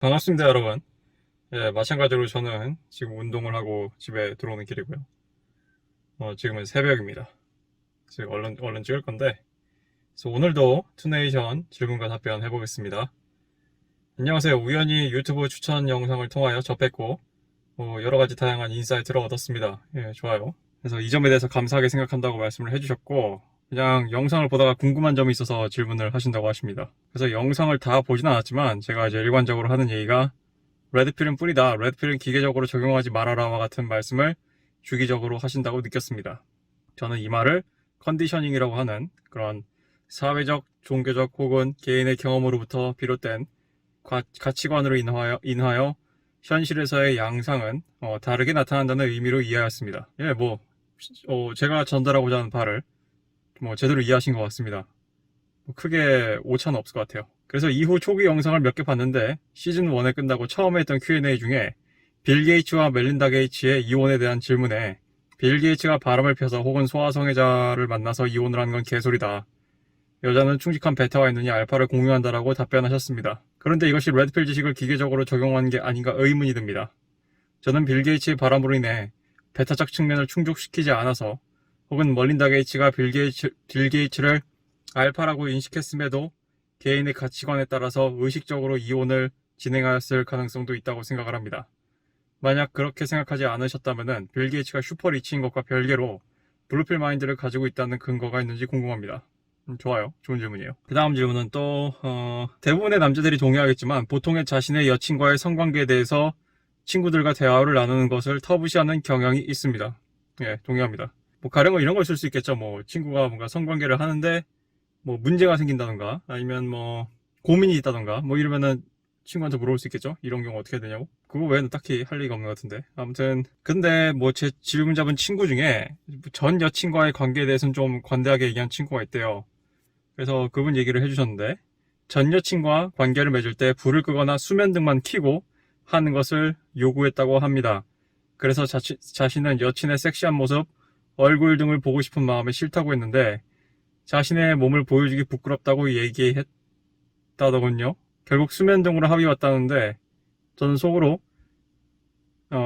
반갑습니다, 여러분. 예, 마찬가지로 저는 지금 운동을 하고 집에 들어오는 길이고요. 지금은 새벽입니다. 지금 얼른 찍을 건데, 그래서 오늘도 투네이션 질문과 답변 해보겠습니다. 안녕하세요. 우연히 유튜브 추천 영상을 통하여 접했고, 여러 가지 다양한 인사이트를 얻었습니다. 예, 좋아요. 그래서 이 점에 대해서 감사하게 생각한다고 말씀을 해주셨고, 그냥 영상을 보다가 궁금한 점이 있어서 질문을 하신다고 하십니다. 그래서 영상을 다 보진 않았지만, 제가 이제 일관적으로 하는 얘기가, 레드필은 뿌리다, 레드필은 기계적으로 적용하지 말아라와 같은 말씀을 주기적으로 하신다고 느꼈습니다. 저는 이 말을 컨디셔닝이라고 하는 그런 사회적, 종교적 혹은 개인의 경험으로부터 비롯된 가치관으로 인하여 현실에서의 양상은 다르게 나타난다는 의미로 이해하였습니다. 예, 제가 전달하고자 하는 바를 제대로 이해하신 것 같습니다. 크게 오차는 없을 것 같아요. 그래서 이후 초기 영상을 몇 개 봤는데 시즌 1에 끝나고 처음에 했던 Q&A 중에 빌 게이츠와 멜린다 게이츠의 이혼에 대한 질문에 빌 게이츠가 바람을 펴서 혹은 소아성애자를 만나서 이혼을 한 건 개소리다. 여자는 충직한 베타가 있느니 알파를 공유한다라고 답변하셨습니다. 그런데 이것이 레드필 지식을 기계적으로 적용한 게 아닌가 의문이 듭니다. 저는 빌 게이츠의 바람으로 인해 베타적 측면을 충족시키지 않아서 혹은 멀린다 게이츠가 빌 게이츠를 알파라고 인식했음에도 개인의 가치관에 따라서 의식적으로 이혼을 진행하였을 가능성도 있다고 생각을 합니다. 만약 그렇게 생각하지 않으셨다면 빌 게이츠가 슈퍼리치인 것과 별개로 블루필 마인드를 가지고 있다는 근거가 있는지 궁금합니다. 좋아요. 좋은 질문이에요. 그 다음 질문은 또 대부분의 남자들이 동의하겠지만 보통의 자신의 여친과의 성관계에 대해서 친구들과 대화를 나누는 것을 터부시하는 경향이 있습니다. 예, 동의합니다. 가령은 이런 걸 쓸 수 있겠죠. 친구가 뭔가 성관계를 하는데 문제가 생긴다던가 아니면 고민이 있다던가 이러면은 친구한테 물어볼 수 있겠죠. 이런 경우 어떻게 해야 되냐고. 그거 외에는 딱히 할 얘기가 없는 것 같은데. 아무튼 근데 제 질문 잡은 친구 중에 전 여친과의 관계에 대해서는 좀 관대하게 얘기한 친구가 있대요. 그래서 그분 얘기를 해주셨는데, 전 여친과 관계를 맺을 때 불을 끄거나 수면 등만 켜고 하는 것을 요구했다고 합니다. 그래서 자신은 여친의 섹시한 모습, 얼굴 등을 보고 싶은 마음에 싫다고 했는데 자신의 몸을 보여주기 부끄럽다고 얘기했다더군요. 결국 수면 등으로 합의 왔다는데 저는 속으로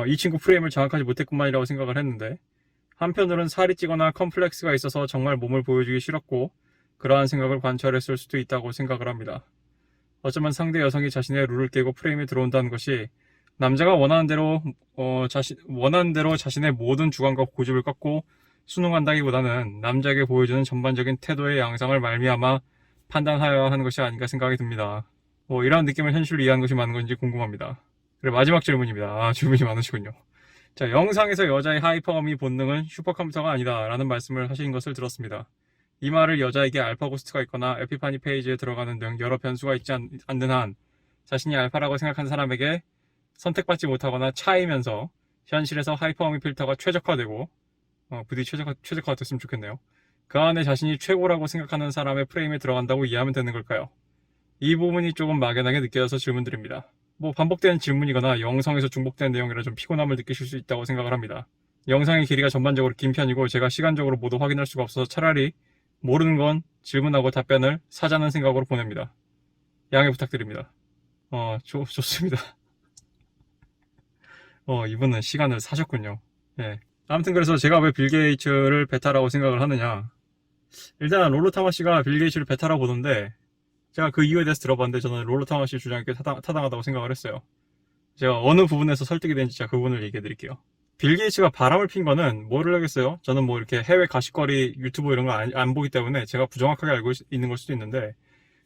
이 친구 프레임을 장악하지 못했구만이라고 생각을 했는데, 한편으로는 살이 찌거나 컴플렉스가 있어서 정말 몸을 보여주기 싫었고 그러한 생각을 관철했을 수도 있다고 생각을 합니다. 어쩌면 상대 여성이 자신의 룰을 깨고 프레임에 들어온다는 것이 남자가 원하는 대로 자신의 모든 주관과 고집을 꺾고 순응한다기보다는 남자에게 보여주는 전반적인 태도의 양상을 말미암아 판단하여야 하는 것이 아닌가 생각이 듭니다. 이러한 느낌을 현실로 이해하는 것이 맞는 건지 궁금합니다. 그래, 마지막 질문입니다. 질문이 많으시군요. 자, 영상에서 여자의 하이퍼어미 본능은 슈퍼컴퓨터가 아니다 라는 말씀을 하신 것을 들었습니다. 이 말을 여자에게 알파 고스트가 있거나 에피파니 페이지에 들어가는 등 여러 변수가 있지 않는 한 자신이 알파라고 생각한 사람에게 선택받지 못하거나 차이면서 현실에서 하이퍼어미 필터가 최적화되고 부디 최적화됐으면 좋겠네요. 그 안에 자신이 최고라고 생각하는 사람의 프레임에 들어간다고 이해하면 되는 걸까요? 이 부분이 조금 막연하게 느껴져서 질문드립니다. 반복되는 질문이거나 영상에서 중복되는 내용이라 좀 피곤함을 느끼실 수 있다고 생각을 합니다. 영상의 길이가 전반적으로 긴 편이고 제가 시간적으로 모두 확인할 수가 없어서 차라리 모르는 건 질문하고 답변을 사자는 생각으로 보냅니다. 양해 부탁드립니다. 좋습니다. 이분은 시간을 사셨군요. 예. 아무튼 그래서 제가 왜 빌 게이츠를 베타라고 생각을 하느냐. 일단 롤러 타마씨가 빌 게이츠를 베타라고 보던데 제가 그 이유에 대해서 들어봤는데 저는 롤러 타마씨 주장에 꽤 타당하다고 생각을 했어요. 제가 어느 부분에서 설득이 되는지 제가 그 부분을 얘기해 드릴게요. 빌 게이츠가 바람을 핀 거는 뭐를 하겠어요? 저는 이렇게 해외 가십거리 유튜브 이런 거 안 보기 때문에 제가 부정확하게 알고 있는 걸 수도 있는데,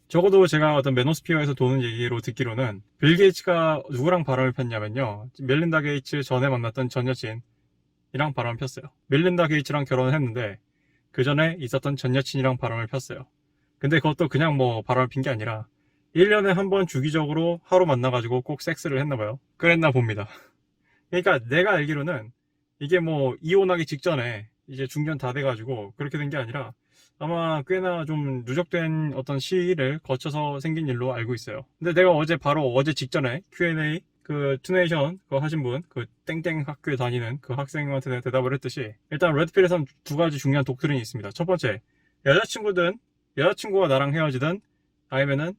적어도 제가 어떤 매노스피어에서 도는 얘기로 듣기로는 빌 게이츠가 누구랑 바람을 폈냐면요, 멜린다 게이츠 전에 만났던 전 여친이랑 바람을 폈어요. 멜린다 게이츠랑 결혼을 했는데 그 전에 있었던 전 여친이랑 바람을 폈어요. 근데 그것도 그냥 바람을 핀 게 아니라 1년에 한 번 주기적으로 하루 만나가지고 꼭 섹스를 했나봐요. 그랬나 봅니다. 그러니까 내가 알기로는 이게 이혼하기 직전에 이제 중년 다 돼가지고 그렇게 된 게 아니라 아마 꽤나 좀 누적된 어떤 시기를 거쳐서 생긴 일로 알고 있어요. 근데 내가 바로 어제 직전에 Q&A 그 투네이션 그거 하신 분, 그 땡땡 학교에 다니는 그 학생한테 내가 대답을 했듯이, 일단 레드필에선 두 가지 중요한 독트린이 있습니다. 첫 번째, 여자친구가 나랑 헤어지든 아니면은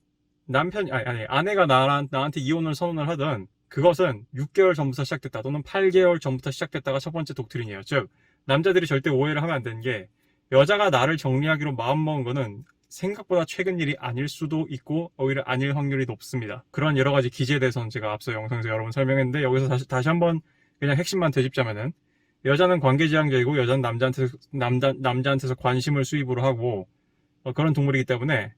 아내가 나한테 이혼을 선언을 하든 그것은 6개월 전부터 시작됐다 또는 8개월 전부터 시작됐다가 첫 번째 독트린이에요. 즉 남자들이 절대 오해를 하면 안 되는 게 여자가 나를 정리하기로 마음먹은 거는 생각보다 최근 일이 아닐 수도 있고 오히려 아닐 확률이 높습니다. 그런 여러 가지 기제에 대해서는 제가 앞서 영상에서 여러 번 설명했는데 여기서 다시 한번 그냥 핵심만 되짚자면은 여자는 관계지향적이고 여자는 남자한테서 관심을 수입으로 하고 그런 동물이기 때문에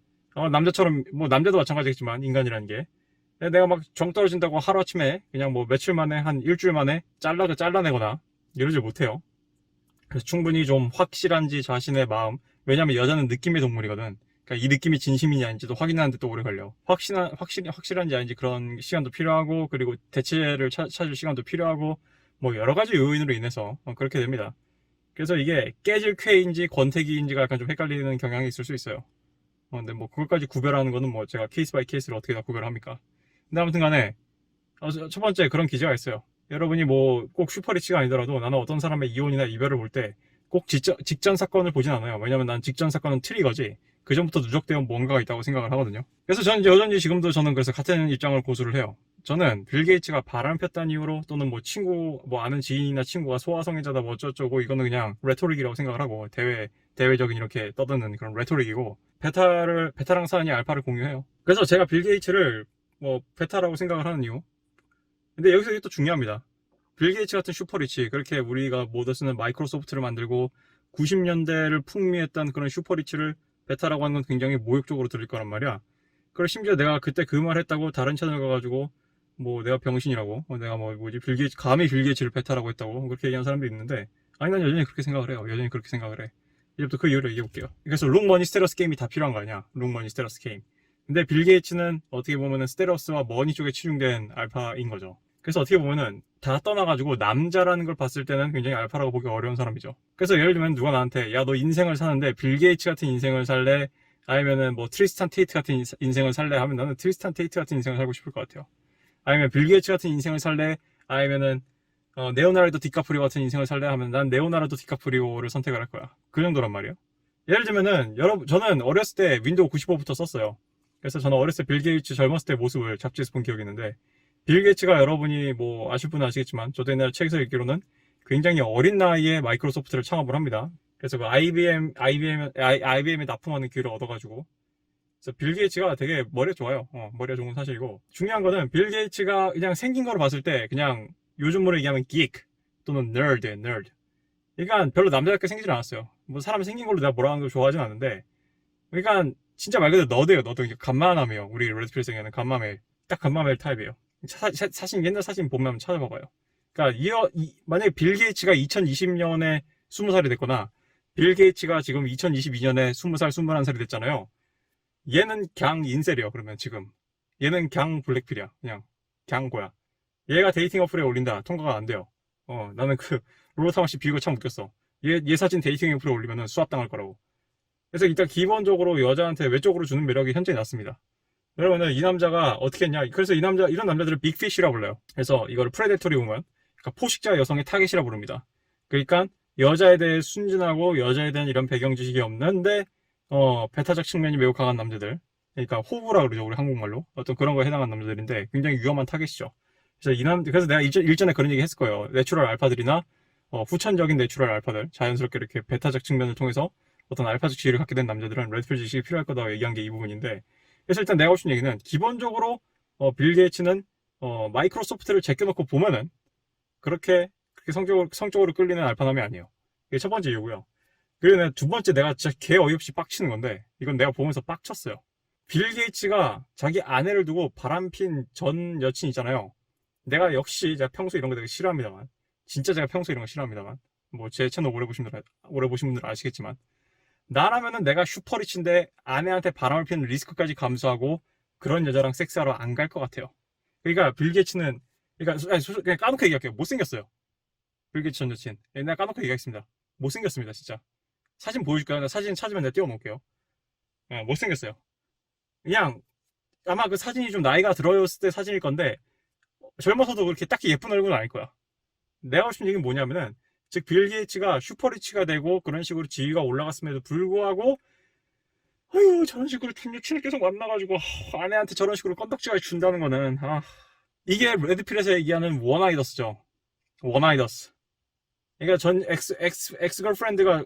남자처럼 뭐 남자도 마찬가지겠지만 인간이라는 게 내가 막 정 떨어진다고 하루아침에 그냥 뭐 며칠 만에 한 일주일 만에 잘라내거나 이러지 못해요. 그래서 충분히 좀 확실한지 자신의 마음, 왜냐면 여자는 느낌의 동물이거든. 그러니까 이 느낌이 진심이냐 아닌지도 확인하는데 또 오래 걸려. 확실한지 아닌지 그런 시간도 필요하고 그리고 대체를 찾을 시간도 필요하고 뭐 여러 가지 요인으로 인해서 그렇게 됩니다. 그래서 이게 깨질 쾌인지 권태기인지가 약간 좀 헷갈리는 경향이 있을 수 있어요. 근데 뭐 그것까지 구별하는 거는 뭐 제가 케이스 바이 케이스를 어떻게 다 구별합니까? 근데 아무튼 간에 첫 번째 그런 기제가 있어요. 여러분이 뭐 꼭 슈퍼리치가 아니더라도 나는 어떤 사람의 이혼이나 이별을 볼 때 꼭 직전 사건을 보진 않아요. 왜냐면 난 직전 사건은 트리거지 그 전부터 누적되어 뭔가가 있다고 생각을 하거든요. 그래서 저는 여전히 지금도 저는 그래서 같은 입장을 고수를 해요. 저는 빌 게이츠가 바람 폈다는 이유로 또는 뭐 친구 뭐 아는 지인이나 친구가 소아성애자다 뭐 어쩌고 이거는 그냥 레토릭이라고 생각을 하고 대외적인 이렇게 떠드는 그런 레토릭이고 베타랑 사안이 알파를 공유해요. 그래서 제가 빌 게이츠를 뭐 베타라고 생각을 하는 이유. 근데 여기서 이게 또 중요합니다. 빌 게이츠 같은 슈퍼리치, 그렇게 우리가 모두 쓰는 마이크로소프트를 만들고 90년대를 풍미했던 그런 슈퍼리치를 베타라고 하는 건 굉장히 모욕적으로 들릴 거란 말이야. 그리고 심지어 내가 그때 그 말 했다고 다른 채널 가가지고 뭐 내가 병신이라고, 내가 감히 빌 게이츠를 베타라고 했다고 그렇게 얘기하는 사람도 있는데, 아니 난 여전히 그렇게 생각을 해요. 여전히 그렇게 생각을 해. 이제부터 그 이유를 얘기해볼게요. 그래서 룩머니 스테러스 게임이 다 필요한 거 아니야. 룩머니 스테러스 게임. 근데 빌 게이츠는 어떻게 보면은 스테러스와 머니 쪽에 치중된 알파인 거죠. 그래서 어떻게 보면은 다 떠나가지고 남자라는 걸 봤을 때는 굉장히 알파라고 보기 어려운 사람이죠. 그래서 예를 들면 누가 나한테 야 너 인생을 사는데 빌 게이츠 같은 인생을 살래? 아니면은 뭐 트리스탄 테이트 같은 인생을 살래? 하면 나는 트리스탄 테이트 같은 인생을 살고 싶을 것 같아요. 아니면 빌 게이츠 같은 인생을 살래? 아니면은 네오나르도 디카프리오 같은 인생을 살래? 하면 난 네오나르도 디카프리오를 선택을 할 거야. 그 정도란 말이에요. 예를 들면은 저는 어렸을 때 윈도우 95부터 썼어요. 그래서 저는 어렸을 때 빌 게이츠 젊었을 때 모습을 잡지에서 본 기억이 있는데, 빌 게이츠가 여러분이 뭐 아실 분은 아시겠지만 저도 옛날에 책에서 읽기로는 굉장히 어린 나이에 마이크로소프트를 창업을 합니다. 그래서 그 IBM에 납품하는 기회를 얻어가지고, 그래서 빌 게이츠가 되게 머리가 좋아요. 머리가 좋은 건 사실이고, 중요한 거는 빌 게이츠가 그냥 생긴 거로 봤을 때 그냥 요즘으로 얘기하면 geek 또는 nerd. 그러니까 별로 남자답게 생기질 않았어요. 뭐 사람 생긴 걸로 내가 뭐라 하는 걸 좋아하진 않는데, 그러니까 진짜 말 그대로 너드예요. 너드. 간만함이에요. 우리 레드필생에는 간마멜. 딱 간마멜 타입이에요. 옛날 사진 보면 찾아봐봐요. 그러니까 만약에 빌 게이츠가 2020년에 20살이 됐거나 빌 게이츠가 지금 2022년에 20살, 21살이 됐잖아요. 얘는 갱 인셀이에요. 그러면 지금 얘는 갱 블랙필이야. 그냥 고야. 얘가 데이팅 어플에 올린다. 통과가 안 돼요. 나는 그 롤러타마씨 비유가 참 웃겼어. 얘 사진 데이팅 어플에 올리면은 수압당할 거라고. 그래서 일단 기본적으로 여자한테 외적으로 주는 매력이 현저히 낮습니다. 그러면은 이 남자가 어떻게 했냐? 그래서 이런 남자들을 빅피쉬라고 불러요. 그래서 이거를 프레데토리 우먼, 그러니까 포식자 여성의 타겟이라 부릅니다. 그러니까 여자에 대해 순진하고 여자에 대한 이런 배경 지식이 없는데 배타적 측면이 매우 강한 남자들. 그러니까 호구라 그러죠, 우리 한국말로. 어떤 그런 거에 해당하는 남자들인데 굉장히 위험한 타겟이죠. 그래서 내가 일전에 그런 얘기 했을 거예요. 내추럴 알파들이나 후천적인 내추럴 알파들, 자연스럽게 이렇게 배타적 측면을 통해서 어떤 알파적 지위를 갖게 된 남자들은 레드필 지식이 필요할 거다 얘기한 게 이 부분인데, 그래서 일단 내가 하고 싶은 얘기는 기본적으로 빌 게이츠는 마이크로소프트를 제껴놓고 보면은 그렇게 성적으로 끌리는 알파남이 아니에요. 이게 첫 번째 이유고요. 그리고 두 번째, 내가 진짜 개 어이없이 빡치는 건데 이건 내가 보면서 빡쳤어요. 빌 게이츠가 자기 아내를 두고 바람핀 전 여친 있잖아요. 내가 역시 제가 평소 이런 거 되게 싫어합니다만, 진짜 제가 평소 이런 거 싫어합니다만, 뭐 제 채널 오래 보신 분들 아시겠지만, 나라면은 내가 슈퍼리치인데 아내한테 바람을 피는 리스크까지 감수하고 그런 여자랑 섹스하러 안 갈 것 같아요. 그러니까 빌 게이츠는, 그냥 까놓고 얘기할게요. 못생겼어요. 빌 게이츠 전 여친. 내가 까놓고 얘기하겠습니다. 못생겼습니다, 진짜. 사진 보여줄까요? 사진 찾으면 내가 띄워놓을게요. 못생겼어요. 그냥 아마 그 사진이 좀 나이가 들어였을 때 사진일 건데 젊어서도 그렇게 딱히 예쁜 얼굴은 아닐 거야. 내가 하고 싶은 얘기는 뭐냐면은, 즉 빌 게이츠가 슈퍼리치가 되고 그런 식으로 지위가 올라갔음에도 불구하고 아유, 저런 식으로 준 여친을 계속 만나가지고 아내한테 저런 식으로 건덕지가 준다는 거는 이게 레드필에서 얘기하는 원아이더스죠. 원아이더스. 그러니까 전 엑스 걸프렌드가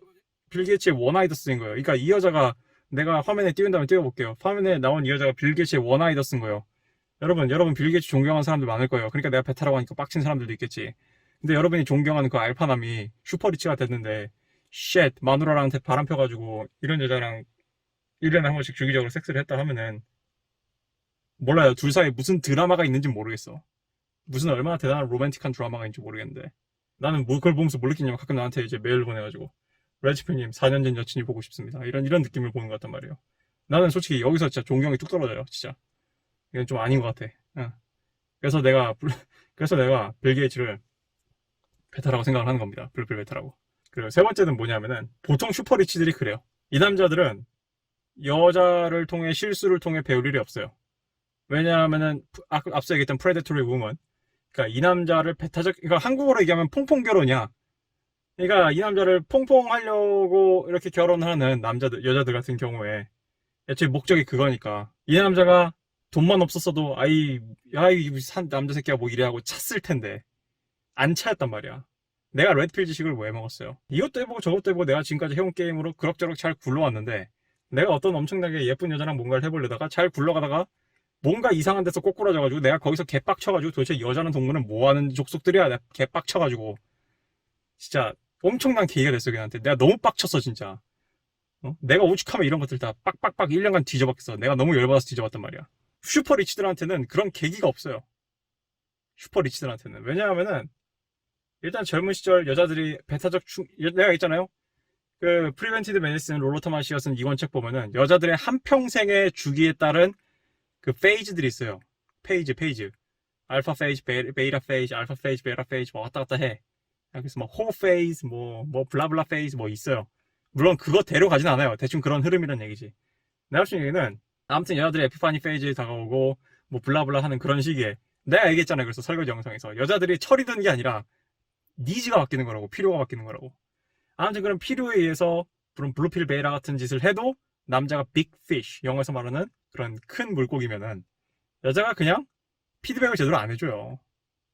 빌 게이츠의 원아이더스인 거예요. 그러니까 이 여자가 내가 화면에 띄운다면 띄워볼게요. 화면에 나온 이 여자가 빌 게이츠의 원아이더스인 거예요. 여러분 빌 게이츠 존경하는 사람들 많을 거예요. 그러니까 내가 베타라고 하니까 빡친 사람들도 있겠지. 근데 여러분이 존경하는 그 알파남이 슈퍼리치가 됐는데 쉣 마누라랑 바람 펴가지고 이런 여자랑 1년에 한 번씩 주기적으로 섹스를 했다 하면은 몰라요. 둘 사이에 무슨 드라마가 있는지 모르겠어. 무슨 얼마나 대단한 로맨틱한 드라마가 있는지 모르겠는데 나는 뭐 그걸 보면서 뭘 느끼냐면 가끔 나한테 이제 메일 보내가지고 레지피님 4년 전 여친이 보고 싶습니다. 이런 느낌을 보는 것 같단 말이에요. 나는 솔직히 여기서 진짜 존경이 뚝 떨어져요. 진짜 이건 좀 아닌 것 같아. 응. 그래서 내가 빌 게이츠를 베타라고 생각을 하는 겁니다. 빌 베타라고. 그리고 세 번째는 뭐냐면은 보통 슈퍼리치들이 그래요. 이 남자들은 여자를 통해 실수를 통해 배울 일이 없어요. 왜냐하면은 앞서 얘기했던 프레데토리 우먼, 그러니까 이 남자를 그러니까 한국어로 얘기하면 퐁퐁 결혼이야. 그러니까 이 남자를 퐁퐁 하려고 이렇게 결혼하는 여자들 같은 경우에 애초에 목적이 그거니까 이 남자가 돈만 없었어도 산 남자 새끼가 뭐 이래 하고 찼을 텐데 안 차였단 말이야. 내가 레드필 지식을 왜 먹었어요? 이것도 해보고 저것도 해보고 내가 지금까지 해온 게임으로 그럭저럭 잘 굴러왔는데 내가 어떤 엄청나게 예쁜 여자랑 뭔가를 해보려다가 잘 굴러가다가 뭔가 이상한 데서 꼬꾸라져가지고 내가 거기서 개빡쳐가지고 도대체 여자는 동물은 뭐하는 족속들이야. 내가 개빡쳐가지고 진짜 엄청난 계기가 됐어 걔한테. 내가 너무 빡쳤어 진짜. 내가 오죽하면 이런 것들 다 빡빡빡 1년간 뒤져봤겠어. 내가 너무 열받아서 뒤져봤단 말이야. 슈퍼리치들한테는 그런 계기가 없어요. 슈퍼리치들한테는. 왜냐하면은 일단 젊은 시절 여자들이 내가 있잖아요. 그 프리벤티드 메디슨 롤러터 마시아 쓴 이권 책 보면은 여자들의 한평생의 주기에 따른 그 페이즈들이 있어요. 페이즈. 알파 페이즈, 베이타 페이즈, 알파 페이즈, 베이타 페이즈 뭐 왔다 갔다 해. 그래서 호 페이즈, 뭐 블라블라 페이즈 뭐 있어요. 물론 그거 대로 가진 않아요. 대충 그런 흐름이란 얘기지. 내가 하신 얘기는 아무튼 여자들의 에피파니 페이즈에 다가오고 뭐 블라블라 하는 그런 시기에 내가 얘기했잖아요. 그래서 설거지 영상에서 여자들이 철이 드는 게 아니라 니즈가 바뀌는 거라고, 필요가 바뀌는 거라고. 아무튼 그런 필요에 의해서 그런 블루필 베이라 같은 짓을 해도 남자가 빅 피쉬, 영어에서 말하는 그런 큰 물고기면은 여자가 그냥 피드백을 제대로 안 해줘요.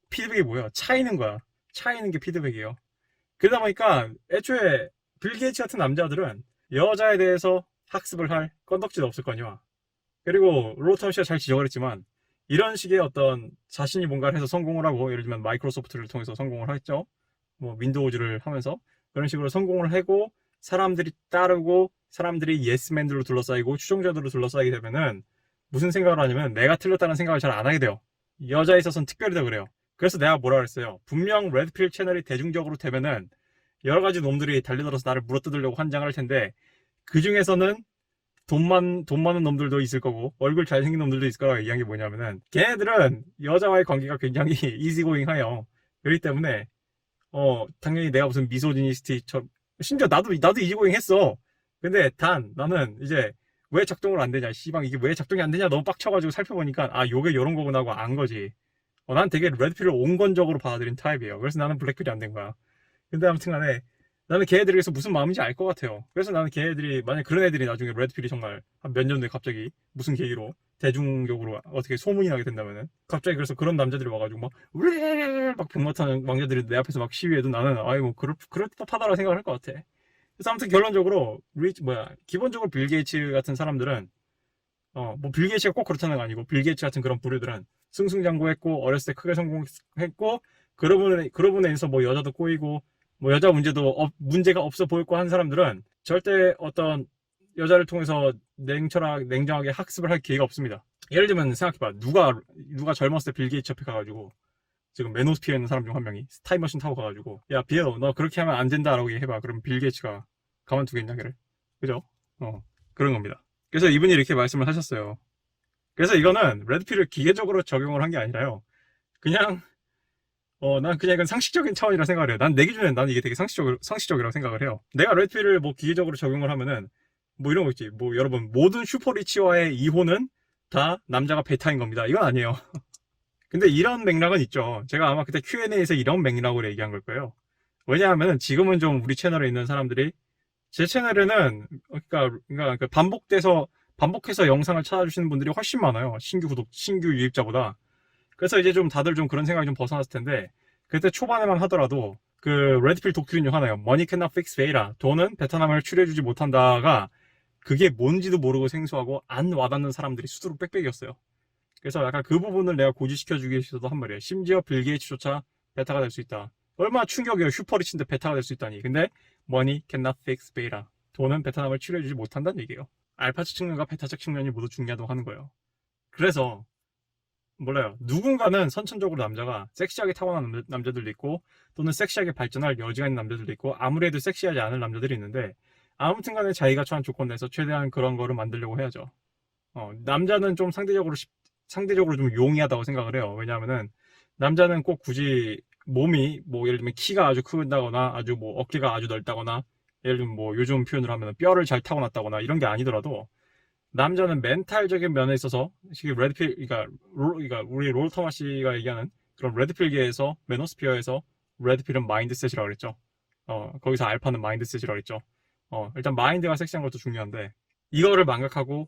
피드백이 뭐야? 차이는 거야. 차이는 게 피드백이에요. 그러다 보니까 애초에 빌 게이츠 같은 남자들은 여자에 대해서 학습을 할 건덕지도 없을 거니와. 그리고 롤러터 씨가 잘 지적을 했지만 이런 식의 어떤 자신이 뭔가를 해서 성공을 하고 예를 들면 마이크로소프트를 통해서 성공을 했죠. 뭐 윈도우즈를 하면서 그런 식으로 성공을 하고 사람들이 따르고 사람들이 예스맨들로 둘러싸이고 추종자들로 둘러싸이게 되면은 무슨 생각을 하냐면 내가 틀렸다는 생각을 잘 안 하게 돼요. 여자에 있어서는 특별히 더 그래요. 그래서 내가 뭐라 그랬어요. 분명 레드필 채널이 대중적으로 되면은 여러 가지 놈들이 달려들어서 나를 물어뜯으려고 환장을 할 텐데 그 중에서는 돈 많은 놈들도 있을 거고 얼굴 잘생긴 놈들도 있을 거라고 얘기한 게 뭐냐면은 걔네들은 여자와의 관계가 굉장히 이지고잉해요. 그렇기 때문에 당연히 내가 무슨 미소지니스트처럼 심지어 나도 이지고잉 했어. 근데 나는 이제 왜 작동을 안 되냐, 씨방 이게 왜 작동이 안 되냐 너무 빡쳐가지고 살펴보니까 요게 요런 거구나 하고 안 거지. 난 되게 레드필을 온건적으로 받아들인 타입이에요. 그래서 나는 블랙필이 안 된 거야. 근데 아무튼 간에 나는 걔네들이 그래서 무슨 마음인지 알 것 같아요. 그래서 나는 걔네들이 만약 그런 애들이 나중에 레드필이 정말 한 몇 년 뒤에 갑자기 무슨 계기로 대중적으로 어떻게 소문이 나게 된다면은 갑자기 그래서 그런 남자들이 와가지고 막 병마탄 왕자들이 내 앞에서 막 시위해도 나는 뭐 그럴 법하다라고 생각을 할 것 같아. 그래서 아무튼 결론적으로 기본적으로 빌 게이츠 같은 사람들은 뭐 빌 게이츠가 꼭 그렇다는 거 아니고 빌 게이츠 같은 그런 부류들은 승승장구했고 어렸을 때 크게 성공했고 그러분에 인해서 뭐 여자도 꼬이고 뭐 여자 문제가 없어 보였고 한 사람들은 절대 어떤 여자를 통해서 냉정하게 학습을 할 기회가 없습니다. 예를 들면 생각해봐. 누가 젊었을 때 빌 게이츠 옆에 가가지고 지금 메노스피어에 있는 사람 중 한 명이 타임머신 타고 가가지고 야 비에로 너 그렇게 하면 안 된다라고 얘기해봐. 그럼 빌 게이츠가 가만두겠냐 걔를. 그죠? 그런 겁니다. 그래서 이분이 이렇게 말씀을 하셨어요. 그래서 이거는 레드필을 기계적으로 적용을 한 게 아니라요. 그냥 난 그냥 이건 상식적인 차원이라 생각을 해요. 내 기준에는 난 이게 되게 상식적이라고 생각을 해요. 내가 레드필을 뭐 기계적으로 적용을 하면은 뭐 이런 거 있지. 뭐 여러분 모든 슈퍼리치와의 이혼은 다 남자가 베타인 겁니다. 이건 아니에요. 근데 이런 맥락은 있죠. 제가 아마 그때 Q&A에서 이런 맥락으로 얘기한 걸 거예요. 왜냐하면 지금은 좀 우리 채널에 있는 사람들이 제 채널에는 그러니까 그 반복해서 영상을 찾아주시는 분들이 훨씬 많아요. 신규 유입자보다. 그래서 이제 좀 다들 좀 그런 생각이 좀 벗어났을 텐데, 그때 초반에만 하더라도 그 레드필 독트린 중 하나예요. Money cannot fix beta. 돈은 베트남을 추려주지 못한다가 그게 뭔지도 모르고 생소하고 안 와닿는 사람들이 수두룩 빽빽이었어요. 그래서 약간 그 부분을 내가 고지시켜주기 위해서도 한 말이에요. 심지어 빌 게이츠조차 베타가 될 수 있다. 얼마나 충격이에요. 슈퍼리치인데 베타가 될 수 있다니. 근데 money cannot fix beta. 돈은 베타남을 치료해주지 못한다는 얘기예요. 알파적 측면과 베타적 측면이 모두 중요하다고 하는 거예요. 그래서 몰라요. 누군가는 선천적으로 남자가 섹시하게 타고난 남자들도 있고 또는 섹시하게 발전할 여지가 있는 남자들도 있고 아무리 해도 섹시하지 않을 남자들이 있는데 아무튼 간에 자기가 처한 조건 내에서 최대한 그런 거를 만들려고 해야죠. 남자는 좀 상대적으로 좀 용이하다고 생각을 해요. 왜냐하면은 남자는 꼭 굳이 몸이 뭐 예를 들면 키가 아주 크다거나 아주 뭐 어깨가 아주 넓다거나 예를 들면 뭐 요즘 표현으로 하면 뼈를 잘 타고났다거나 이런 게 아니더라도 남자는 멘탈적인 면에 있어서 레드필 그러니까 우리 롤 터마시가 얘기하는 그런 레드필계에서 메노스피어에서 레드필은 마인드셋이라고 그랬죠. 거기서 알파는 마인드셋이라고 그랬죠. 일단 마인드가 섹시한 것도 중요한데 이거를 망각하고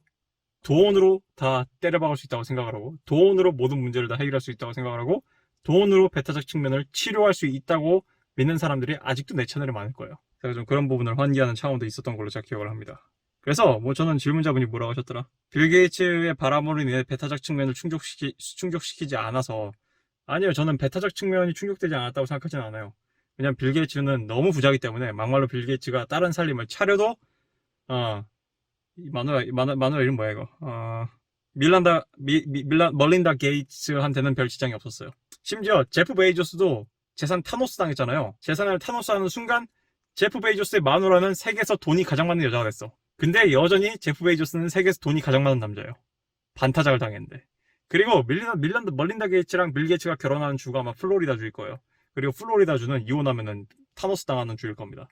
돈으로 다 때려박을 수 있다고 생각을 하고 돈으로 모든 문제를 다 해결할 수 있다고 생각을 하고 돈으로 베타적 측면을 치료할 수 있다고 믿는 사람들이 아직도 내 채널에 많을 거예요. 제가 좀 그런 부분을 환기하는 차원도 있었던 걸로 제가 기억을 합니다. 그래서 뭐 저는 질문자분이 뭐라고 하셨더라? 빌 게이츠의 바람으로 인해 베타적 측면을 충족시키지 않아서 아니요, 저는 베타적 측면이 충족되지 않았다고 생각하지는 않아요. 왜냐면 빌 게이츠는 너무 부자기 때문에 막말로 빌 게이츠가 다른 살림을 차려도 어, 마누라 이름 뭐야 이거? 멀린다 게이츠한테는 별 지장이 없었어요. 심지어 제프 베이조스도 재산 타노스 당했잖아요. 재산을 타노스 하는 순간 제프 베이조스의 마누라는 세계에서 돈이 가장 많은 여자가 됐어. 근데 여전히 제프 베이조스는 세계에서 돈이 가장 많은 남자예요. 반타작을 당했는데. 그리고 멀린다 게이츠랑 빌 게이츠가 결혼하는 주가 아마 플로리다주일 거예요. 그리고 플로리다주는 이혼하면은 타노스 당하는 주일 겁니다.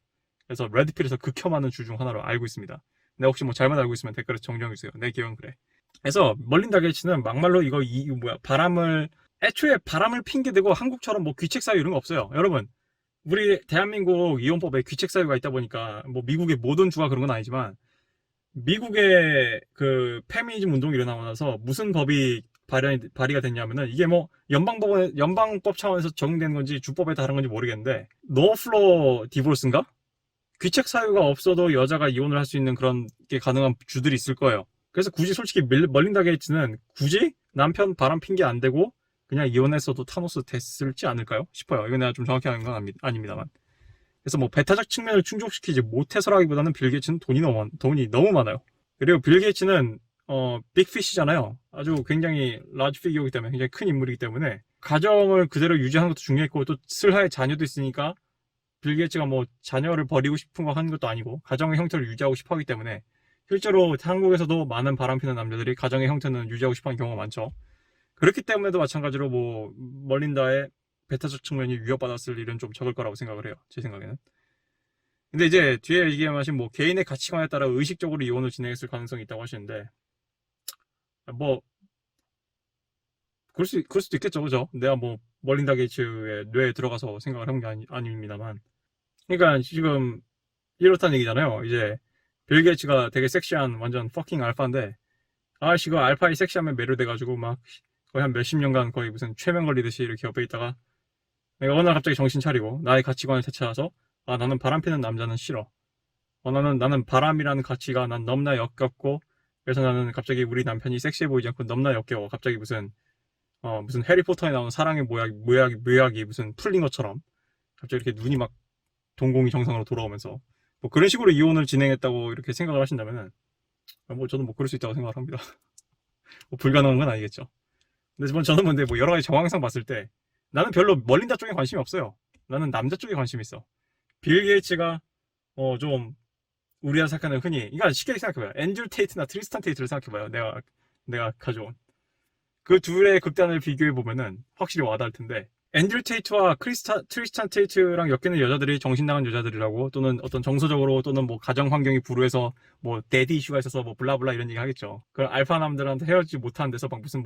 그래서 레드필에서 극혐하는 주 중 하나로 알고 있습니다. 근데 혹시 뭐 잘못 알고 있으면 댓글에 정정해주세요. 내 기억은 그래. 그래서 멀린다 게이츠는 막말로 이거 애초에 바람을 핑계대고 한국처럼 뭐 귀책 사유 이런 거 없어요. 여러분, 우리 대한민국 이혼법에 귀책 사유가 있다 보니까 뭐 미국의 모든 주가 그런 건 아니지만 미국의 그 페미니즘 운동이 일어나고 나서 무슨 법이 발의가 됐냐면은 이게 뭐 연방법 차원에서 적용되는 건지 주법에 다른 건지 모르겠는데 노 플로 디볼스인가? 귀책 사유가 없어도 여자가 이혼을 할 수 있는 그런 게 가능한 주들이 있을 거예요. 그래서 굳이 솔직히 멀린다 게이츠는 굳이 남편 바람 핑계 안 대고 그냥 이혼했어도 타노스 됐을지 않을까요? 싶어요. 이건 내가 좀 정확히 하는 건 아닙니다만. 그래서 뭐 베타적 측면을 충족시키지 못해서라기보다는 빌 게이츠는 돈이 너무 많아요. 그리고 빌 게이츠는 빅피시잖아요. 아주 굉장히 라지 피규어이기 때문에 굉장히 큰 인물이기 때문에 가정을 그대로 유지하는 것도 중요했고 또 슬하에 자녀도 있으니까 빌 게이츠가 뭐 자녀를 버리고 싶은 거 하는 것도 아니고 가정의 형태를 유지하고 싶어 하기 때문에 실제로 한국에서도 많은 바람피는 남자들이 가정의 형태는 유지하고 싶어 하는 경우가 많죠. 그렇기 때문에도 마찬가지로 뭐 멀린다의 베타적 측면이 위협받았을 일은 좀 적을 거라고 생각을 해요. 제 생각에는. 근데 이제 뒤에 얘기하신 뭐 개인의 가치관에 따라 의식적으로 이혼을 진행했을 가능성이 있다고 하시는데 뭐 그럴 수도 있겠죠, 그죠? 내가 뭐 멀린다 게이츠의 뇌에 들어가서 생각을 한 게 아닙니다만. 그러니까 지금 이렇다는 얘기잖아요. 이제 빌 게이츠가 되게 섹시한 완전 퍼킹 알파인데 아씨가 알파에 섹시하면 매료돼가지고 막 거의 한 몇십 년간 거의 무슨 최면 걸리듯이 이렇게 옆에 있다가 내가 어느 날 갑자기 정신 차리고 나의 가치관을 되찾아서 나는 바람피는 남자는 싫어. 나는 바람이라는 가치가 난 너무나 역겹고 그래서 나는 갑자기 우리 남편이 섹시해 보이지 않고 너무나 역겨워. 갑자기 무슨 해리포터에 나오는 사랑의 묘약이 무슨 풀린 것처럼 갑자기 이렇게 눈이 막 동공이 정상으로 돌아오면서 뭐 그런 식으로 이혼을 진행했다고 이렇게 생각을 하신다면은 뭐 저는 뭐 그럴 수 있다고 생각을 합니다. 뭐 불가능한 건 아니겠죠. 근데 저는 근데 뭐 여러 가지 정황상 봤을 때 나는 별로 멀린다 쪽에 관심이 없어요. 나는 남자 쪽에 관심이 있어. 빌 게이츠가 좀 우리가 생각하는 흔히 그러니까 쉽게 생각해봐요. 앤드류 테이트나 트리스탄 테이트를 생각해봐요. 내가 가져온 그 둘의 극단을 비교해보면은 확실히 와닿을 텐데 앤드류 테이트와 트리스탄 테이트랑 엮이는 여자들이 정신나간 여자들이라고 또는 어떤 정서적으로 또는 뭐 가정 환경이 불우해서 뭐 데디 이슈가 있어서 뭐 블라블라 이런 얘기 하겠죠. 그 알파 남들한테 헤어지지 못하는 데서 막 무슨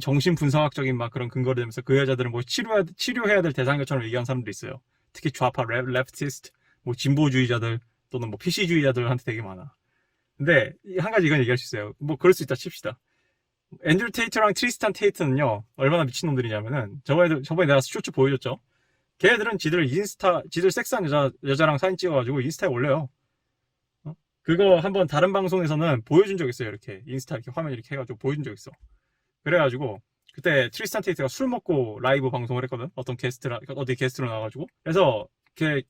정신 분석학적인 막 그런 근거를 대면서 그 여자들은 뭐 치료해야 될 대상인 것처럼 얘기하는 사람들이 있어요. 특히 좌파 레프티스트 뭐 진보주의자들 또는 뭐 PC주의자들한테 되게 많아. 근데 한 가지 이건 얘기할 수 있어요. 뭐 그럴 수 있다 칩시다. 앤드류 테이트랑 트리스탄 테이트는요 얼마나 미친놈들이냐면은 저번에 내가 쇼츠 보여줬죠. 걔네들은 지들 섹스한 여자랑 사진 찍어가지고 인스타에 올려요. 그거 한번 다른 방송에서는 보여준 적 있어요. 이렇게 인스타 이렇게 화면 이렇게 해가지고 보여준 적 있어. 그래가지고 그때 트리스탄 테이트가 술 먹고 라이브 방송을 했거든. 어디 게스트로 나와가지고. 그래서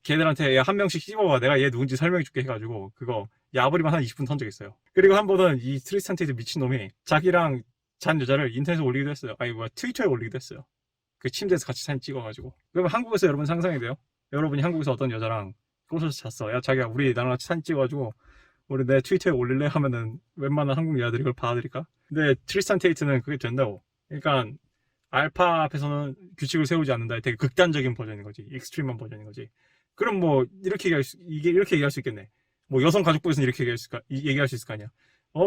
걔들한테 한 명씩 씹어봐. 내가 얘 누군지 설명해줄게 해가지고 그거 야부리만 한 20분 턴 적 있어요. 그리고 한 번은 이 트리스탄 테이트 미친놈이 자기랑 잔 여자를 인터넷에 올리기도 했어요. 아니 뭐야 트위터에 올리기도 했어요. 그 침대에서 같이 사진 찍어가지고. 그러면 한국에서 여러분 상상이 돼요? 여러분이 한국에서 어떤 여자랑 꼬셔서 잤어. 야 자기야 우리 나랑 같이 사진 찍어가지고 우리 내 트위터에 올릴래? 하면은 웬만한 한국 여자들이 그걸 받아들일까? 근데 트리스탄 테이트는 그게 된다고. 그러니까 알파 앞에서는 규칙을 세우지 않는다. 되게 극단적인 버전인 거지. 익스트림한 버전인 거지. 그럼 뭐 이렇게 얘기할 수 있겠네. 뭐 여성가족부에서는 이렇게 얘기할 수 있을 거 아니야.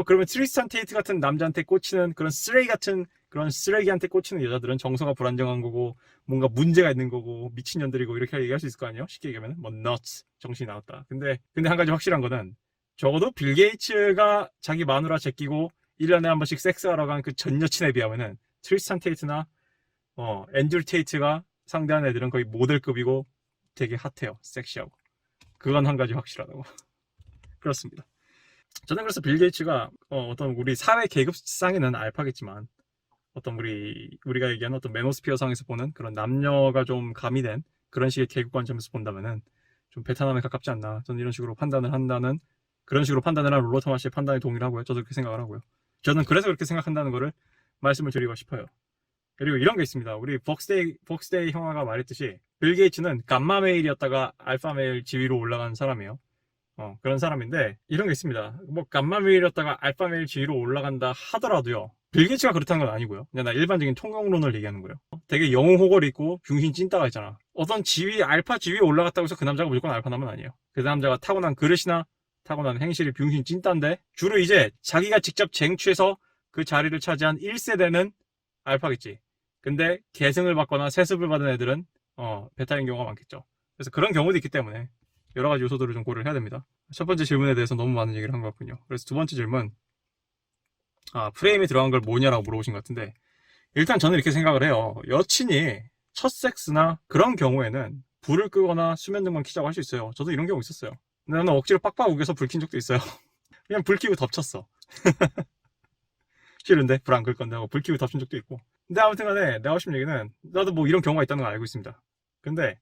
그러면 트리스탄 테이트 같은 남자한테 꽂히는 그런 쓰레기한테 꽂히는 여자들은 정서가 불안정한 거고 뭔가 문제가 있는 거고 미친년들이고 이렇게 얘기할 수 있을 거 아니에요? 쉽게 얘기하면 뭐 nuts 정신이 나갔다. 근데 한 가지 확실한 거는 적어도 빌 게이츠가 자기 마누라 제끼고 1년에 한 번씩 섹스하러 간 그 전 여친에 비하면은 트리스탄 테이트나 앤드류 테이트가 상대한 애들은 거의 모델급이고 되게 핫해요. 섹시하고. 그건 한 가지 확실하다고. 그렇습니다. 저는 그래서 빌 게이츠가 어떤 우리 사회 계급상에는 알파겠지만 어떤 우리가 얘기하는 어떤 메노스피어상에서 보는 그런 남녀가 좀 가미된 그런 식의 계급 관점에서 본다면은 좀 베트남에 가깝지 않나. 저는 이런 식으로 판단을 한다는 그런 식으로 판단을 한 롤러 토마스의 판단에 동의를 하고요. 저도 그렇게 생각을 하고요. 저는 그래서 그렇게 생각한다는 거를 말씀을 드리고 싶어요. 그리고 이런 게 있습니다. 우리 폭스데이 형아가 말했듯이 빌 게이츠는 감마 메일이었다가 알파 메일 지위로 올라간 사람이에요. 그런 사람인데 이런 게 있습니다. 뭐 감마 메일이었다가 알파 메일 지위로 올라간다 하더라도요. 빌 게이츠가 그렇다는 건 아니고요. 그냥 나 일반적인 통용론을 얘기하는 거예요. 되게 영웅호걸 있고 병신 찐따가 있잖아. 어떤 알파 지위에 올라갔다고 해서 그 남자가 무조건 알파남은 아니에요. 그 남자가 타고난 그릇이나 타고난 행실이 병신 찐따인데 주로 이제 자기가 직접 쟁취해서 그 자리를 차지한 1세대는 알파겠지. 근데 계승을 받거나 세습을 받은 애들은 베타인 경우가 많겠죠. 그래서 그런 경우도 있기 때문에 여러 가지 요소들을 좀 고려를 해야 됩니다. 첫 번째 질문에 대해서 너무 많은 얘기를 한 것 같군요. 그래서 두 번째 질문, 프레임에 들어간 걸 뭐냐라고 물어보신 것 같은데 일단 저는 이렇게 생각을 해요. 여친이 첫 섹스나 그런 경우에는 불을 끄거나 수면 등만 켜자고 할 수 있어요. 저도 이런 경우 있었어요. 근데 나는 억지로 빡빡 우겨서 불 킨 적도 있어요. 그냥 불 켜고 덮쳤어. 싫은데 불 안 끌 건데 하고 불 켜고 덮친 적도 있고. 근데 아무튼 간에 내가 하고 싶은 얘기는 나도 뭐 이런 경우가 있다는 걸 알고 있습니다. 근데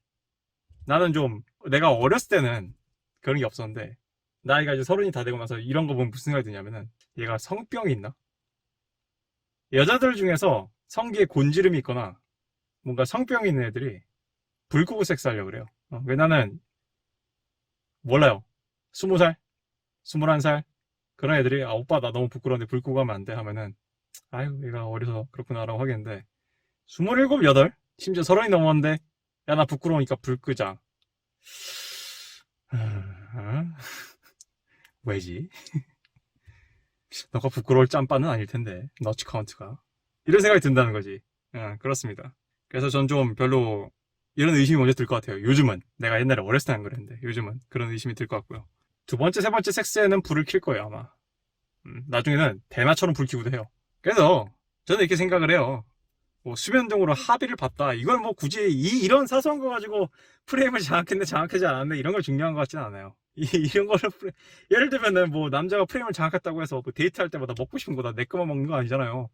나는 좀 내가 어렸을 때는 그런 게 없었는데 나이가 이제 30이 다 되고 나서 이런 거 보면 무슨 생각이 드냐면은 얘가 성병이 있나? 여자들 중에서 성기에 곤지름이 있거나 뭔가 성병이 있는 애들이 불 끄고 섹스하려고 그래요. 왜 나는 몰라요. 20살? 21살? 그런 애들이 오빠 나 너무 부끄러운데 불 끄고 가면 안 돼? 하면은 아유 얘가 어려서 그렇구나 라고 하겠는데 27, 8? 심지어 30이 넘었는데 야 나 부끄러우니까 불 끄자. 왜지? 너가 부끄러울 짬바는 아닐 텐데 너치 카운트가 이런 생각이 든다는 거지. 그렇습니다. 그래서 전 좀 별로 이런 의심이 먼저 들 것 같아요. 요즘은 내가 옛날에 어렸을 때 안 그랬는데 요즘은 그런 의심이 들 것 같고요. 두 번째, 세 번째 섹스에는 불을 킬 거예요 아마. 나중에는 대마처럼 불 켜기도 해요. 그래서 저는 이렇게 생각을 해요. 뭐 수면등으로 합의를 봤다. 이걸 뭐 굳이 이런 사소한 거 가지고 프레임을 장악했네, 장악하지 않았네 이런 걸 중요한 것 같지는 않아요. 이런 거를 예를 들면은 뭐 남자가 프레임을 장악했다고 해서 뭐 데이트할 때마다 먹고 싶은 거다 내 것만 먹는 거 아니잖아요.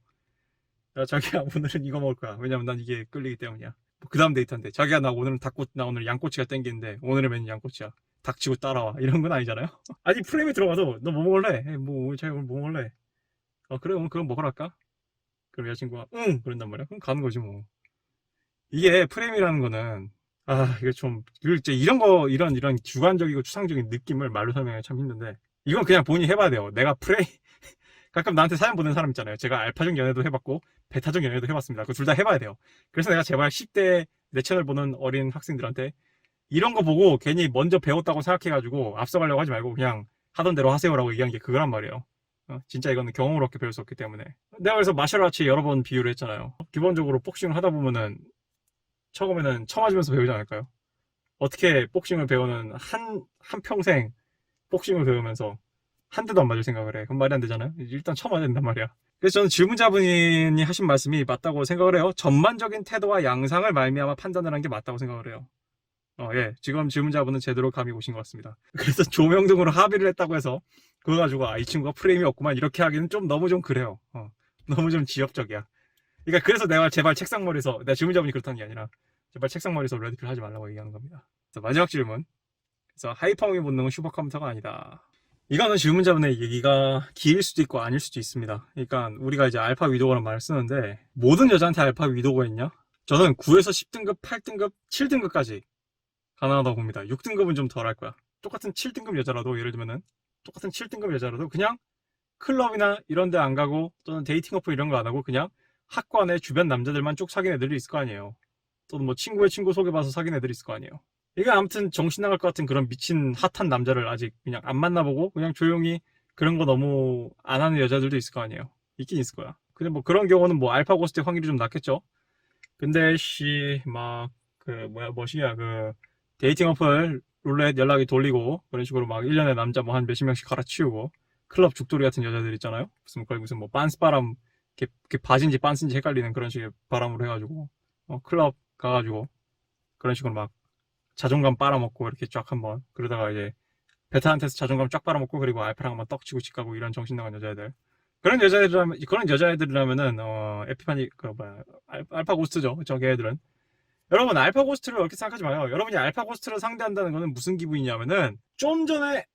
야 자기야 오늘은 이거 먹을 거야. 왜냐면 난 이게 끌리기 때문이야. 그 다음 데이트인데 자기야 나 오늘 양꼬치가 땡기는데 오늘의 메뉴 양꼬치야. 닥치고 따라와 이런 건 아니잖아요. 아니 프레임에 들어가도 너 뭐 먹을래? 뭐 자기 오늘 뭐 먹을래? 그래 오늘 그거 먹으랄까? 그럼 여자친구가 응 그런단 말이야. 그럼 가는 거지 뭐. 이게 프레임이라는 거는 이거 좀 이제 이런 주관적이고 추상적인 느낌을 말로 설명하기 참 힘든데 이건 그냥 본인이 해봐야 돼요. 내가 가끔 나한테 사연 보낸 사람 있잖아요. 제가 알파적 연애도 해봤고 베타적 연애도 해봤습니다. 그 둘 다 해봐야 돼요. 그래서 내가 제발 10대 내 채널 보는 어린 학생들한테 이런 거 보고 괜히 먼저 배웠다고 생각해가지고 앞서가려고 하지 말고 그냥 하던 대로 하세요라고 얘기한 게 그거란 말이에요. 진짜 이거는 경험으로 얻게 배울 수 없기 때문에. 내가 그래서 마셜아츠 여러 번 비유를 했잖아요. 기본적으로 복싱을 하다 보면은 처음에는 쳐맞으면서 배우지 않을까요? 어떻게 복싱을 배우는 한 평생 복싱을 배우면서 한 대도 안 맞을 생각을 해. 그럼 말이 안 되잖아요. 일단 쳐맞아야 된단 말이야. 그래서 저는 질문자분이 하신 말씀이 맞다고 생각을 해요. 전반적인 태도와 양상을 말미암아 판단을 한 게 맞다고 생각을 해요. 예. 지금 질문자분은 제대로 감이 오신 것 같습니다. 그래서 조명 등으로 합의를 했다고 해서 그거 가지고 이 친구가 프레임이 없구만 이렇게 하기는 좀 너무 좀 그래요. 너무 좀 지엽적이야. 그러니까 그래서 내가 제발 책상머리에서 내가 질문자분이 그렇다는 게 아니라 제발 책상머리에서 레드필 하지 말라고 얘기하는 겁니다. 그래서 마지막 질문. 그래서 하이퍼공의 본능은 슈퍼컴퓨터가 아니다. 이거는 질문자분의 얘기가 기일 수도 있고 아닐 수도 있습니다. 그러니까 우리가 이제 알파 위도우라는 말을 쓰는데 모든 여자한테 알파 위도우가 있냐? 저는 9에서 10등급, 8등급, 7등급까지 가능하다고 봅니다. 6등급은 좀 덜 할 거야. 똑같은 7등급 여자라도 예를 들면은 똑같은 7등급 여자라도 그냥 클럽이나 이런 데 안 가고 또는 데이팅 어플 이런 거 안 하고 그냥 학과 내 주변 남자들만 쭉 사귄 애들이 있을 거 아니에요. 또는 뭐 친구의 친구 소개받아서 사귄 애들이 있을 거 아니에요. 이게 아무튼 정신 나갈 것 같은 그런 미친 핫한 남자를 아직 그냥 안 만나보고 그냥 조용히 그런 거 너무 안 하는 여자들도 있을 거 아니에요. 있긴 있을 거야. 근데 뭐 그런 경우는 뭐 알파 고스트의 확률이 좀 낮겠죠. 근데 데이팅 어플 룰렛 연락이 돌리고 그런 식으로 막 1년에 남자 뭐 한 몇십 명씩 갈아치우고 클럽 죽돌이 같은 여자들 있잖아요. 무슨 뭐 빤스바람 이렇게 바지인지 빤스인지 헷갈리는 그런 식의 바람으로 해가지고 클럽 가가지고 그런 식으로 막 자존감 빨아먹고 이렇게 쫙 한번 그러다가 이제 베타한테서 자존감 쫙 빨아먹고 그리고 알파랑 한번 떡치고 집 가고 이런 정신 나간 여자애들 그런 여자애들이라면은 에피파니 알파 고스트죠. 저 걔들은 여러분 알파 고스트를 이렇게 생각하지 마요. 여러분이 알파 고스트를 상대한다는 거는 무슨 기분이냐면은 좀 전에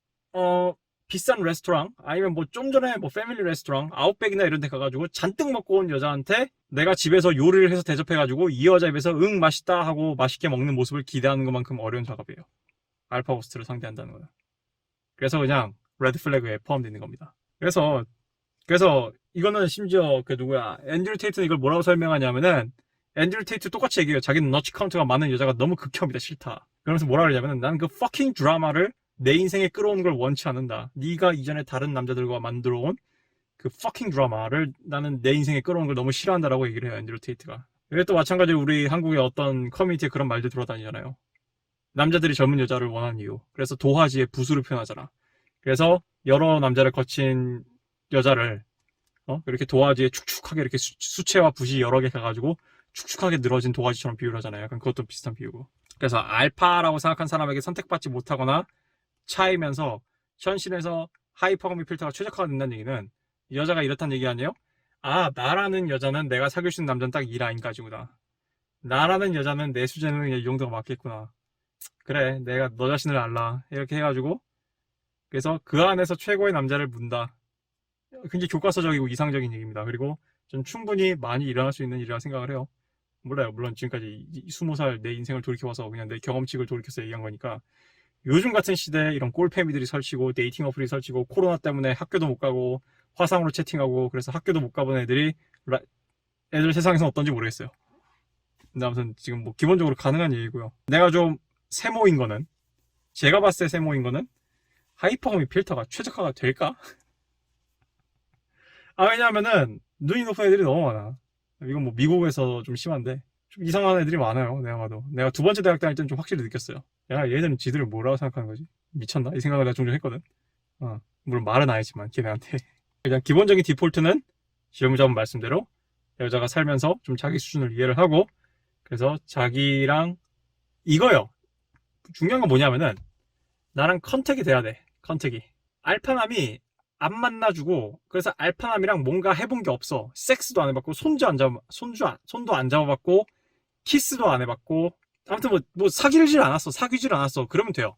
비싼 레스토랑 아니면 뭐 좀 전에 뭐 패밀리 레스토랑 아웃백이나 이런 데 가가지고 잔뜩 먹고 온 여자한테 내가 집에서 요리를 해서 대접해가지고 이 여자 입에서 응 맛있다 하고 맛있게 먹는 모습을 기대하는 것만큼 어려운 작업이에요. 알파 고스트를 상대한다는 거는. 그래서 그냥 레드 플래그에 포함되어 있는 겁니다. 그래서 이거는 심지어 그 누구야 앤드류 테이트는 이걸 뭐라고 설명하냐면은 앤드류 테이트 똑같이 얘기해요. 자기는 너치 카운트가 많은 여자가 너무 극혐이다 싫다. 그러면서 뭐라 그러냐면은 나는 그 fucking 드라마를 내 인생에 끌어오는 걸 원치 않는다. 네가 이전에 다른 남자들과 만들어온 그 fucking 드라마를 나는 내 인생에 끌어오는 걸 너무 싫어한다라고 얘기를 해요. 앤드류 테이트가. 이게 또 마찬가지로 우리 한국의 어떤 커뮤니티에 그런 말들 돌아다니잖아요. 남자들이 젊은 여자를 원하는 이유. 그래서 도화지에 부수를 표현하잖아. 그래서 여러 남자를 거친 여자를 이렇게 도화지에 축축하게 이렇게 수채화 붓이 여러 개 가가지고 축축하게 늘어진 도화지처럼 비유를 하잖아요. 약간 그것도 비슷한 비유고. 그래서 알파라고 생각한 사람에게 선택받지 못하거나 차이면서 현실에서 하이퍼거미 필터가 최적화가 된다는 얘기는 여자가 이렇다는 얘기 아니에요? 나라는 여자는 내가 사귈 수 있는 남자는 딱 이 라인까지구나. 나라는 여자는 내 수준은 이 정도가 맞겠구나. 그래, 내가 너 자신을 알라. 이렇게 해가지고 그래서 그 안에서 최고의 남자를 문다. 굉장히 교과서적이고 이상적인 얘기입니다. 그리고 전 충분히 많이 일어날 수 있는 일이라 생각을 해요. 몰라요. 물론 지금까지 20살 내 인생을 돌이켜봐서 그냥 내 경험칙을 돌이켜서 얘기한 거니까 요즘 같은 시대에 이런 꼴패미들이 설치고 데이팅 어플이 설치고 코로나 때문에 학교도 못 가고 화상으로 채팅하고 그래서 학교도 못 가본 애들 세상에서 어떤지 모르겠어요. 근데 아무튼 지금 뭐 기본적으로 가능한 얘기고요. 내가 좀 세모인 거는 제가 봤을 때 세모인 거는 하이퍼거미 필터가 최적화가 될까? 왜냐하면은 눈이 높은 애들이 너무 많아. 이건 뭐 미국에서 좀 심한데 좀 이상한 애들이 많아요. 내가 봐도. 내가 두 번째 대학 다닐 때는 좀 확실히 느꼈어요. 야, 얘들은 지들을 뭐라고 생각하는 거지? 미쳤나? 이 생각을 내가 종종 했거든. 물론 말은 안 했지만 걔네한테. 그냥 기본적인 디폴트는 지금전 말씀대로 여자가 살면서 좀 자기 수준을 이해를 하고 그래서 자기랑 이거요. 중요한 건 뭐냐면은 나랑 컨택이 돼야 돼. 컨택이. 알파남이 안 만나주고 그래서 알파남이랑 뭔가 해본 게 없어. 섹스도 안 해봤고 손도 안 잡아봤고 키스도 안 해봤고 아무튼 뭐 사귀질 않았어. 그러면 돼요.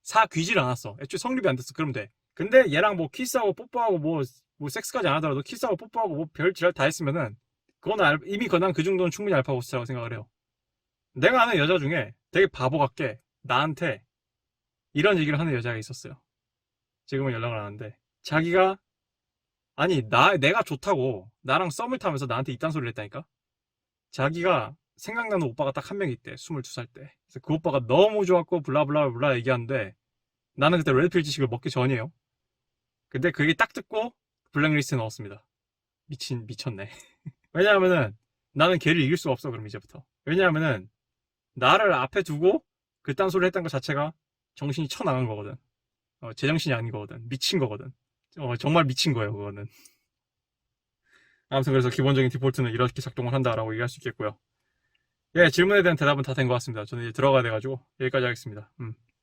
사귀질 않았어. 애초에 성립이 안 됐어. 그러면 돼. 근데 얘랑 뭐 키스하고 뽀뽀하고 뭐 섹스까지 안 하더라도 키스하고 뽀뽀하고 뭐 별 지랄 다 했으면은 그건 이미 그 정도는 충분히 알파 고스트라고 생각을 해요. 내가 아는 여자 중에 되게 바보 같게 나한테 이런 얘기를 하는 여자가 있었어요. 지금은 연락을 안 하는데 자기가 내가 좋다고 나랑 썸을 타면서 나한테 이딴 소리를 했다니까. 자기가 생각나는 오빠가 딱 한 명 있대. 22살 때. 그래서 그 오빠가 너무 좋았고 블라블라블라 얘기하는데 나는 그때 레드필 지식을 먹기 전이에요. 근데 그게 딱 듣고 블랙리스트에 넣었습니다. 미쳤네. 왜냐하면은 나는 걔를 이길 수가 없어. 그럼 이제부터. 왜냐하면은 나를 앞에 두고 그딴 소리를 했던 것 자체가 정신이 쳐나간 거거든. 제정신이 아닌 거거든. 미친 거거든. 정말 미친 거예요, 그거는. 아무튼 그래서 기본적인 디폴트는 이렇게 작동을 한다라고 얘기할 수 있겠고요. 예, 질문에 대한 대답은 다 된 것 같습니다. 저는 이제 들어가야 돼가지고 여기까지 하겠습니다.